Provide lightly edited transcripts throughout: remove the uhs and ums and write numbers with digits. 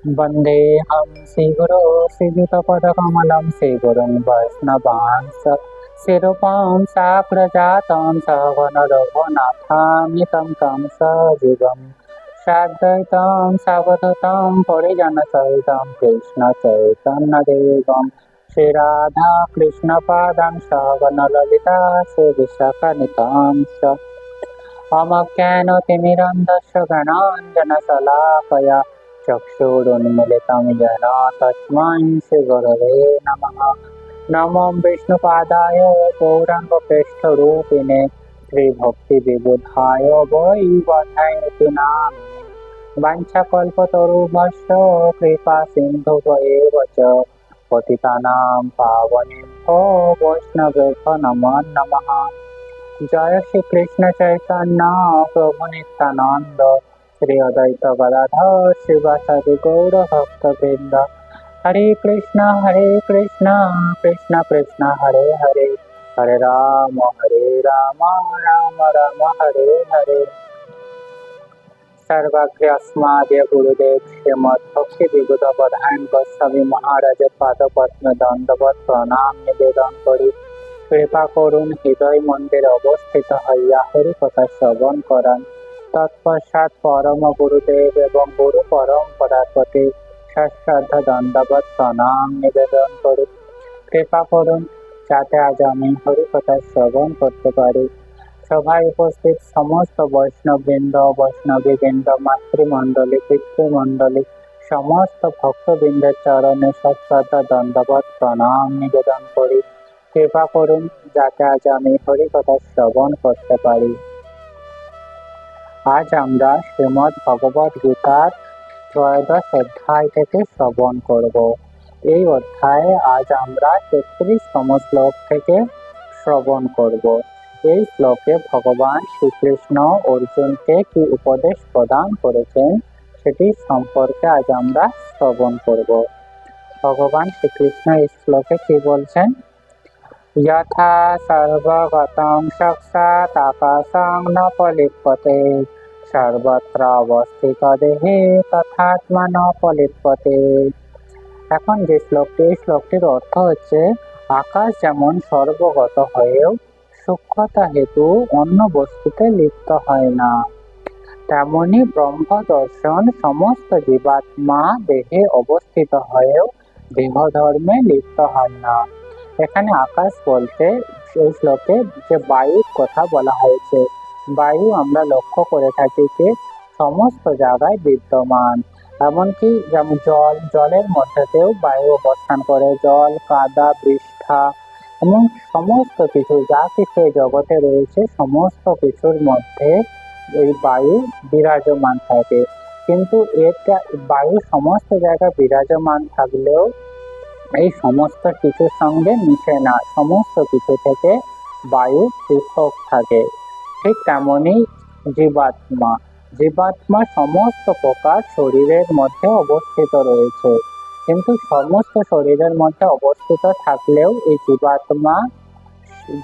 वन्देऽहं श्रीगुरो श्रीयुतपदकमलं श्रीगुरुं वैष्णवांश्च शिरूपां साग्रजातं सवनरघुनाथान्वितं तं सजीवं साद्वैतं सावधूतं परिजनसहितं कृष्णचैतन्यदेवं श्रीराधा कृष्णपादां सवनललिता श्रीविशाखान्वितां च अमज्ञानतिमिरन्धस्य ज्ञानाञ्जनशलाकया चक्षुरुन्मिलितं येन तस्मै श्रीगुरवे नमः। नमो विष्णुपादाय गौराङ्गप्रेष्ठरूपिणे श्रीभक्तिविबुधाय वैवधायति नामिने वाञ्छाकल्पतरुभ्यश्च कृपासिन्धुभ्येव च पतितानां पावनेभ्यो वैष्णवेभ्यो नमो नमः। जय श्री कृष्ण चैतन्य प्रभु नित्यानंद श्री अद्वैत गदाधर शिवासादि गौर भक्त वृंद हरे कृष्ण कृष्ण कृष्ण हरे हरे हरे राम राम राम हरे हरे। सर्वाग्र अस्माद्य गुरुदेव श्रीमद् भक्ति विबुध प्रधान गोस्वामी महाराज पाद पद्म दंडवत प्रणाम निवेदन करी कृपा করুন হৃদয় মন্দিরে অবস্থিত হইয়া হরি কথা শ্রবণ করান। তৎপশ্চাৎ পরম গুরুদেব এবং গুরু পরম্পরার প্রতি সশ্রদ্ধ দণ্ডবত প্রণাম নিবেদন করি। কৃপা করুন যাতে আজ আমি হরি কথা শ্রবণ করতে পারি। সভায় উপস্থিত সমস্ত বৈষ্ণববৃন্দ বৈষ্ণবীবৃন্দ মাতৃমণ্ডলী পিতৃমণ্ডলী সমস্ত ভক্তবৃন্দের চরণে সশ্রদ্ধ দণ্ডবত প্রণাম নিবেদন করি। কৃপা করুন যাতে আজ আমি হরি কথা শ্রবণ করতে পারি। আজ আমরা শ্রীমদ্ ভগবদ গীতার ত্রয়োদশ অধ্যায় থেকে শ্রবণ করব। এই অধ্যায়ে আজ আমরা ৩৩তম শ্লোক থেকে শ্রবণ করব। এই শ্লোকে ভগবান শ্রীকৃষ্ণ অর্জুনকে কি উপদেশ প্রদান করেছেন সেটি সম্পর্কে আজ আমরা শ্রবণ করব। ভগবান শ্রীকৃষ্ণ এই শ্লোকে কি বলছেন? यथा सर्वगतं साक्षात् आकाशं न पलिप्यते सर्वत्र অবস্থিতদেহে তথাত্মা ন পলিপ্যতে। এখন যে শ্লোকটি, এই শ্লোকটির অর্থ হচ্ছে আকাশ যেমন সর্বগত হয়েও সূক্ষ্মতা হেতু অন্য বস্তুতে লিপ্ত হয় না, তেমনি ব্রহ্ম দর্শন সমস্ত জীবাত্মা দেহে অবস্থিত হয়েও দেহ ধর্মে লিপ্ত হয় না। এখানে আকাশ বলতে এই শ্লোকে যে বায়ুর কথা বলা হয়েছে। বায়ু আমরা লক্ষ্য করে থাকি যে সমস্ত জায়গায় বিদ্যমান, এমনকি যেমন জলের মধ্যেতেও বায়ু অবস্থান করে। জল, কাদা, বৃষ্ঠা এবং সমস্ত কিছু যা কিছু এই জগতে রয়েছে সমস্ত কিছুর মধ্যে এই বায়ু বিরাজমান থাকে। কিন্তু এটা বায়ু সমস্ত জায়গায় বিরাজমান থাকলেও এই সমস্ত কিছুর সঙ্গে মিশে না, সমস্ত কিছু থেকে বায়ু পৃথক থাকে। ঠিক তেমনি জীবাত্মা, জীবাত্মা সমস্ত প্রকার শরীরের মধ্যে অবস্থিত রয়েছে, কিন্তু সমস্ত শরীরের মধ্যে অবস্থিত থাকলেও এই জীবাত্মা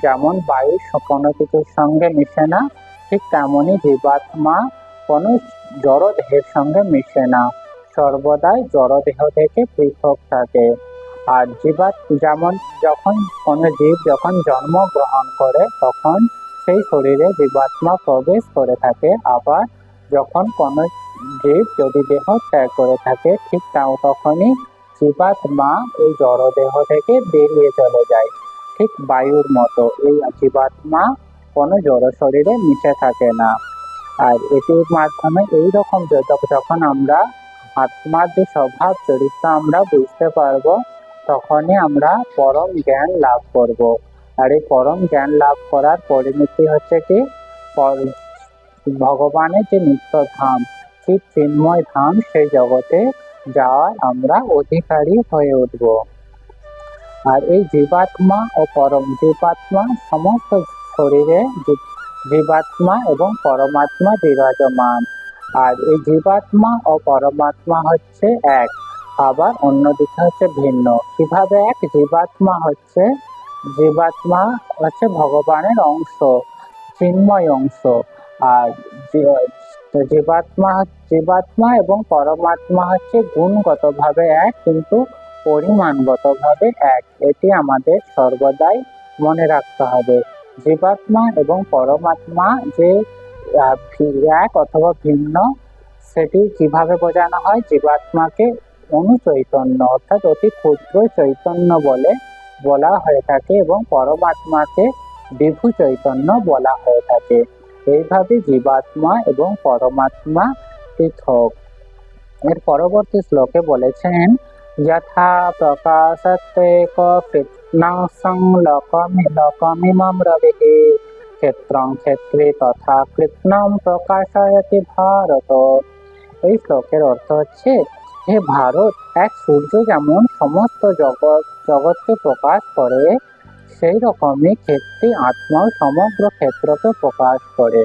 যেমন বায়ু কোনো কিছুর সঙ্গে মিশে না, ঠিক তেমনি জীবাত্মা কোনো জড় দেহের সঙ্গে মিশে না, সর্বদাই জড় দেহ থেকে পৃথক থাকে। আর যেমন যখন কোনো জীব যখন জন্মগ্রহণ করে তখন সেই শরীরে জীবাত্মা প্রবেশ করে থাকে, আবার যখন কোনো জীব যদি দেহ ত্যাগ করে থাকে ঠিক তখনই জীবাত্মা এই জড় দেহ থেকে বেরিয়ে চলে যায়। ঠিক বায়ুর মতো এই জীবাত্মা কোনো জড় শরীরে মিশে থাকে না। আর এটির মাধ্যমে এইরকম যখন আমরা আত্মার যে স্বভাব চরিত্র আমরা বুঝতে পারবো তখনই আমরা পরম জ্ঞান লাভ করব। আর এই পরম জ্ঞান লাভ করার পরিণতি হচ্ছে কি ভগবানের যে নিত্য ধাম, ঠিক চিন্ময় ধাম, সেই জগতে যাওয়ার আমরা অধিকারী হয়ে উঠব। আর এই জীবাত্মা ও পরম জীবাত্মা সমস্ত শরীরে জীবাত্মা এবং পরমাত্মা বিরাজমান। আর এই জীবাত্মা ও পরমাত্মা হচ্ছে এক, আবার অন্যদিকে হচ্ছে ভিন্ন। কিভাবে এক? জীবাত্মা হচ্ছে ভগবানের অংশ, চিন্ময় অংশ। আর জীবাত্মা জীবাত্মা এবং পরমাত্মা হচ্ছে গুণগতভাবে এক, কিন্তু পরিমাণগতভাবে এক। এটি আমাদের সর্বদাই মনে রাখতে হবে। জীবাত্মা এবং পরমাত্মা যে এক অথবা ভিন্ন, সেটি কিভাবে বোঝানো হয়? জীবাত্মাকে অণু চৈতন্য অর্থাৎ অতি ক্ষুদ্র চৈতন্য বলে বলা হয়ে থাকে এবং পরমাত্মাকে বিভু চৈতন্য বলা হয়ে থাকে। এইভাবে জীবাত্মা এবং পরমাত্মা পৃথক। এর পরবর্তী শ্লোকে বলেছেন, যথা প্রকাশতে কৃৎস্নং লোকমিমং রবিঃ ক্ষেত্রং ক্ষেত্রে তথা কৃৎস্নং প্রকাশয়তি ভারত। এই শ্লোকের অর্থ হচ্ছে, হে ভারত, এক সূর্য যেমন সমস্ত জগৎকে প্রকাশ করে, সেই রকমই ক্ষেত্রে আত্মাও সমগ্র ক্ষেত্রকে প্রকাশ করে।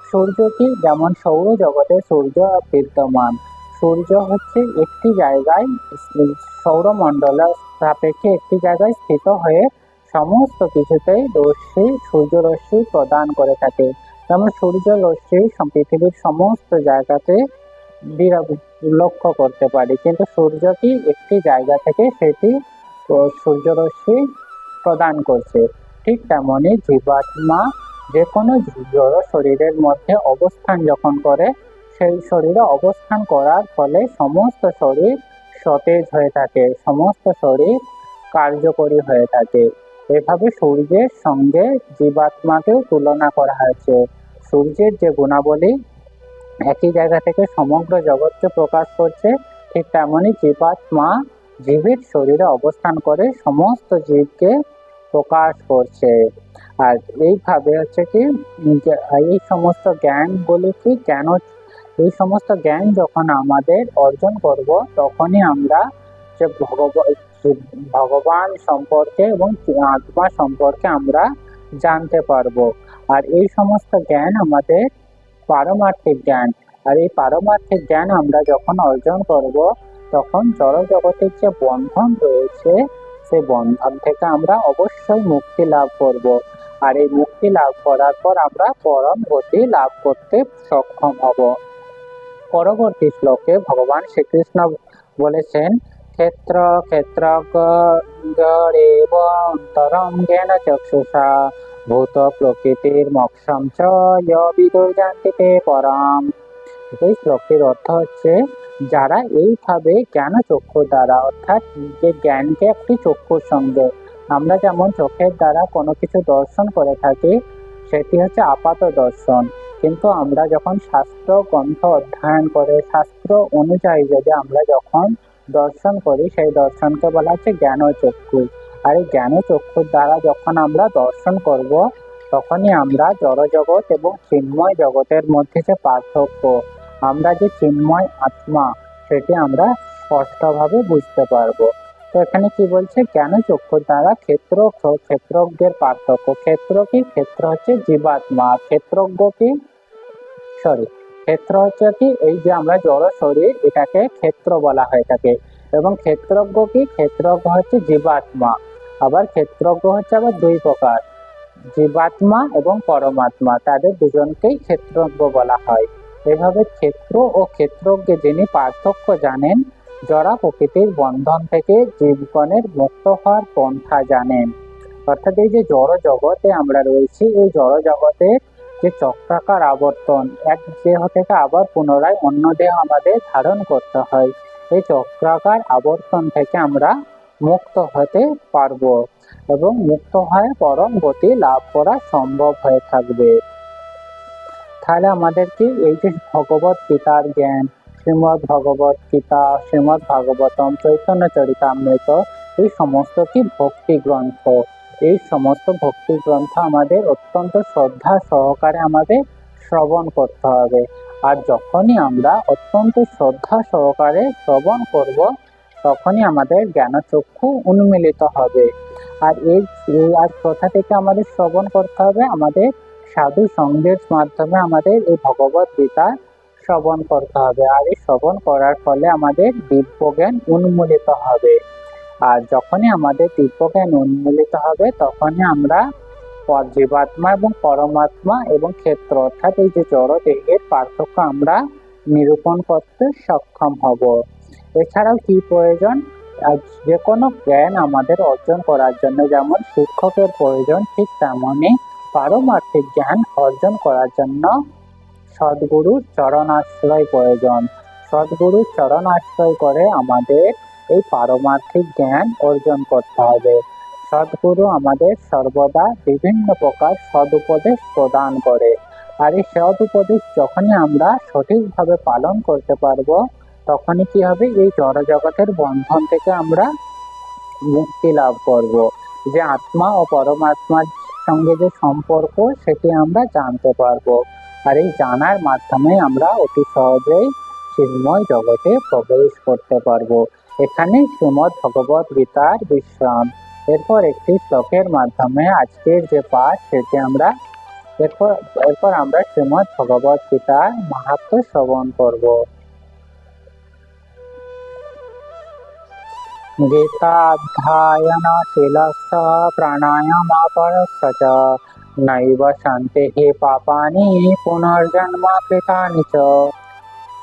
সূর্য কি? যেমন সৌর জগতে সূর্য বিদ্যমান। সূর্য হচ্ছে একটি জায়গায় সৌরমণ্ডলের সাপেক্ষে একটি জায়গায় স্থিত হয়ে সমস্ত কিছুতেই সূর্য রশ্মি প্রদান করে থাকে। যেমন সূর্য রশ্মি পৃথিবীর সমস্ত জায়গাতে লক্ষ্য করতে পারি, কিন্তু সূর্য কি একটি জায়গা থেকে সেটি সূর্য রশ্মি প্রদান করছে। ঠিক তেমনি জীবাত্মা যে কোনো জড় শরীরের মধ্যে অবস্থান যখন করে, সেই শরীরে অবস্থান করার ফলে সমস্ত শরীর সতেজ হয়ে থাকে, সমস্ত শরীর কার্যকরী হয়ে থাকে। এভাবে সূর্যের সঙ্গে জীবাত্মাকেও তুলনা করা হয়েছে। সূর্যের যে গুণাবলী একই জায়গা থেকে সমগ্র জগৎকে প্রকাশ করছে, ঠিক তেমনি জীবাত্মা জীবের শরীরে অবস্থান করে সমস্ত জীবকে প্রকাশ করছে। আর এইভাবে হচ্ছে কি, এই সমস্ত জ্ঞানগুলি কি জ্ঞান, এই সমস্ত জ্ঞান যখন আমাদের অর্জন করব, তখনই আমরা যে ভগবান সম্পর্কে এবং আত্মা সম্পর্কে আমরা জানতে পারবো। আর এই সমস্ত জ্ঞান আমাদের পারমার্থিক জ্ঞান। আর এই পারমার্থিক জ্ঞান আমরা যখন অর্জন করব, তখন জড় জগতের যে বন্ধন রয়েছে, সেই বন্ধন থেকে আমরা অবশ্যই মুক্তি লাভ করব। আর এই মুক্তি লাভ করার পর আমরা পরম গতি লাভ করতে সক্ষম হব। পরবর্তী শ্লোকে ভগবান শ্রীকৃষ্ণ বলেছেন, ক্ষেত্র ক্ষেত্রজ্ঞরেব অন্তরঙ্গেন চক্ষুষা ভূত প্রকৃতির মোক্ষম চ বিদুর্যান্তি তে পরাম। এই শ্লোকের অর্থ হচ্ছে, যারা এইভাবে জ্ঞান চক্ষু দ্বারা, অর্থাৎ যে জ্ঞানকে একটি চক্ষুর সঙ্গে, আমরা যেমন চোখের দ্বারা কোনো কিছু দর্শন করে থাকি, সেটি হচ্ছে আপাত দর্শন। কিন্তু আমরা যখন শাস্ত্র গ্রন্থ অধ্যয়ন করে শাস্ত্র অনুযায়ী যদি আমরা যখন দর্শন করি, সেই দর্শনকে বলা হচ্ছে জ্ঞান চক্ষু। আর এই জ্ঞান চক্ষুর দ্বারা যখন আমরা দর্শন করব, তখনই আমরা জড় জগৎ এবং চিন্ময় জগতের মধ্যে যে পার্থক্য, আমরা যে চিন্ময় আত্মা, সেটি আমরা স্পষ্টভাবে বুঝতে পারবো। তো এখানে কি বলছে, জ্ঞান চক্ষুর দ্বারা ক্ষেত্রজ্ঞের পার্থক্য। ক্ষেত্র কি? ক্ষেত্র হচ্ছে জীবাত্মা। ক্ষেত্রজ্ঞ কি? ক্ষেত্র হচ্ছে কি, এই যে আমরা জড় শরীর, এটাকে ক্ষেত্র বলা হয়ে থাকে। এবং ক্ষেত্রজ্ঞ কি? ক্ষেত্রজ্ঞ হচ্ছে জীবাত্মা। আবার ক্ষেত্রজ্ঞ হচ্ছে আবার দুই প্রকার, জীবাত্মা এবং পরমাত্মা, তাদের দুজনকেই ক্ষেত্রজ্ঞ বলা হয়। এভাবে ক্ষেত্র ও ক্ষেত্রজ্ঞ যিনি পার্থক্য জানেন, জড়া প্রকৃতির বন্ধন থেকে জীবগণের মুক্ত হওয়ার পন্থা জানেন। অর্থাৎ এই যে জড় জগতে আমরা রয়েছি, এই জড় জগতে যে চক্রাকার আবর্তন, এক দেহ থেকে আবার পুনরায় অন্য দেহ আমাদের ধারণ করতে হয়, এই চক্রাকার আবর্তন থেকে আমরা মুক্ত হতে পারবো এবং মুক্ত হয়ে পরম গতি লাভ করা সম্ভব হয়ে থাকবে। তাহলে আমাদের কি এই যে ভগবত গীতার জ্ঞান, শ্রীমদ ভগবত গীতা, শ্রীমদ ভাগবতম, চৈতন্য চরিতামৃত, এই সমস্ত কি ভক্তি গ্রন্থ। এই সমস্ত ভক্তি গ্রন্থ আমাদের অত্যন্ত শ্রদ্ধা সহকারে আমাদের শ্রবণ করতে হবে। আর যখনই আমরা অত্যন্ত শ্রদ্ধা সহকারে শ্রবণ করব, তখনই আমাদের জ্ঞানচক্ষু উন্মিলিত হবে। আর এই কোথা থেকে আমাদের শ্রবণ করতে হবে? আমাদের সাধু সঙ্গের মাধ্যমে আমাদের এই ভগবত গীতা শ্রবণ করতে হবে। আর এই শ্রবণ করার ফলে আমাদের দিব্য জ্ঞান উন্মোলিত হবে। আর যখনই আমাদের দিব্য জ্ঞান উন্মোলিত হবে, তখনই আমরা জীবাত্মা এবং পরমাত্মা এবং ক্ষেত্র, অর্থাৎ এই যে জড় দেহের পার্থক্য আমরা নিরূপণ করতে সক্ষম হব। এছাড়াও কি প্রয়োজন? যে কোনো জ্ঞান আমাদের অর্জন করার জন্য যেমন শিক্ষকের প্রয়োজন, ঠিক তেমনি পারমার্থিক জ্ঞান অর্জন করার জন্য সদ্গুরুর চরণাশ্রয় প্রয়োজন। সদ্গুরুর চরণাশ্রয় করে আমাদের এই পারমার্থিক জ্ঞান অর্জন করতে হবে। সদ্গুরু আমাদের সর্বদা বিভিন্ন প্রকার সদুপদেশ প্রদান করে, আর এই সৎ উপদেশ যখনই আমরা সঠিকভাবে পালন করতে পারবো, তখনই কি হবে, এই জড়জগতের বন্ধন থেকে আমরা মুক্তি লাভ করব। যে আত্মা ও পরমাত্মার সঙ্গে যে সম্পর্ক, সেটি আমরা জানতে পারবো। আর এই জানার মাধ্যমে আমরা অতি সহজেই চিন্ময় জগতে প্রবেশ করতে পারবো। এখানে শ্রীমদ্ ভগবত গীতার বিশ্রাম। এরপর একটি শ্লোকের মাধ্যমে আজকের যে পাঠ সেটি আমরা এরপর আমরা শ্রীমদ্ ভগবত গীতার মাহাত্ম্য শ্রবণ করব। গীতাধ্যায়নশীলস্য প্রাণায়ামাপরস্য চ নৈব শান্তিঃ পাপানি পুনর্জন্ম কৃতানি চ।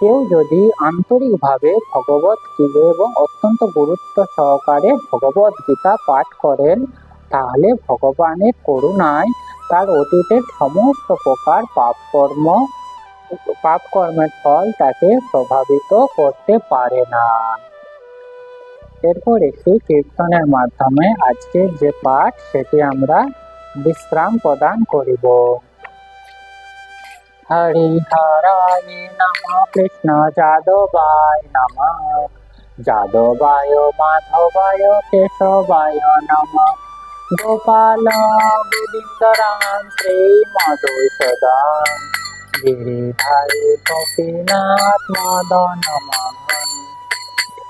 কেউ যদি আন্তরিকভাবে ভগবত গীতা এবং অত্যন্ত গুরুত্ব সহকারে ভগবত গীতা পাঠ করেন, তাহলে ভগবানের করুণায় তার অতীতের সমস্ত প্রকার পাপকর্মের ফল তাকে প্রভাবিত করতে পারে না। এরপর একটি কীর্তনের মাধ্যমে আজকের যে পাঠ সেটি আমরা বিশ্রাম প্রদান করিব। হরিহরায় নমঃ, কৃষ্ণ যাদবায় নমঃ, যাদবায় মাধবায় কেশবায় নমঃ, গোপাল গোবিন্দরাম শ্রী মধুসূদন গিরিধারী গোপীনাথ মদন মোহন,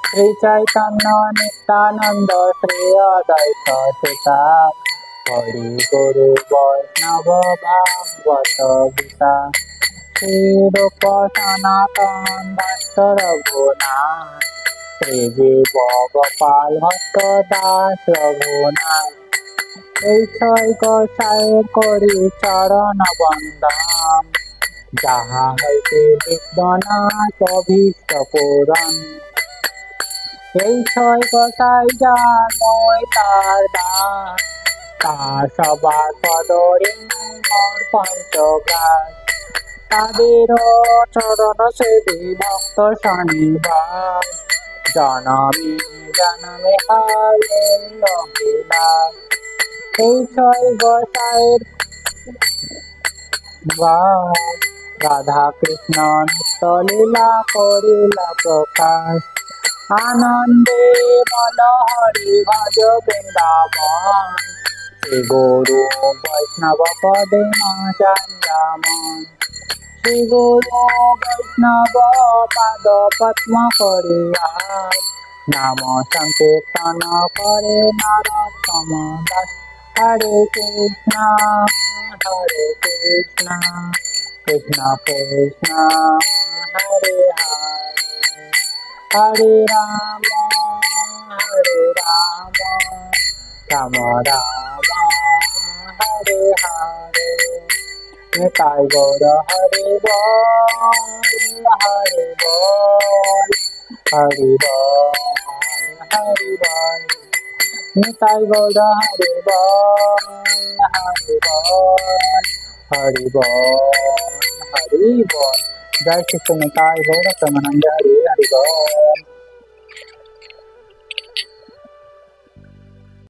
শ্রী চৈতন্য নিত্যানন্দ শ্রী অদ্বৈত গীতা, হরি গুরু বৈষ্ণব ভাগবত গীতা, শ্রী রূপ সনাতন ভক্ত রঘুনাথ, শ্রী জীব গোপাল ভক্ত দাস রঘুনাথ, এই ছয় গোসাইয়ের করি চরণ বন্দন, যাহা হইতে বিদ্যনাথ অভীষ্ট পূরণ। এই ছয় গোসাই যার মই তার দাস, তার সবার পদরে মোর পঞ্চগ্রাস, তাদেরও চরণ সেবী ভক্ত শনিবার, জনমে জনমে হারে অভিলাষ। এই ছয় গোসাইয়ের রাধা কৃষ্ণ নিত্য লীলা করিলা প্রকাশ, আনন্দে মন হরি ভজ বৃন্দাবন, শ্রী গুরু বৈষ্ণব পদে মা যাইয়া মন, শ্রী গুরু বৈষ্ণব পাদ পদ্ম করিয়া, নাম সংকীর্তন করে নরোত্তম দাস। হরে কৃষ্ণ কৃষ্ণ কৃষ্ণ হরে হরে, হরে রাম রাম রাম হরে হরে। নিতাই গৌর হরি বল, হরি বল, হরি বল, হরি বল। নিতাই গৌর হরি বল, হরি বল, হরি বল, হরি বল। জয় শ্রী নিতাই গৌর প্রেমানন্দ হরি হরি বল।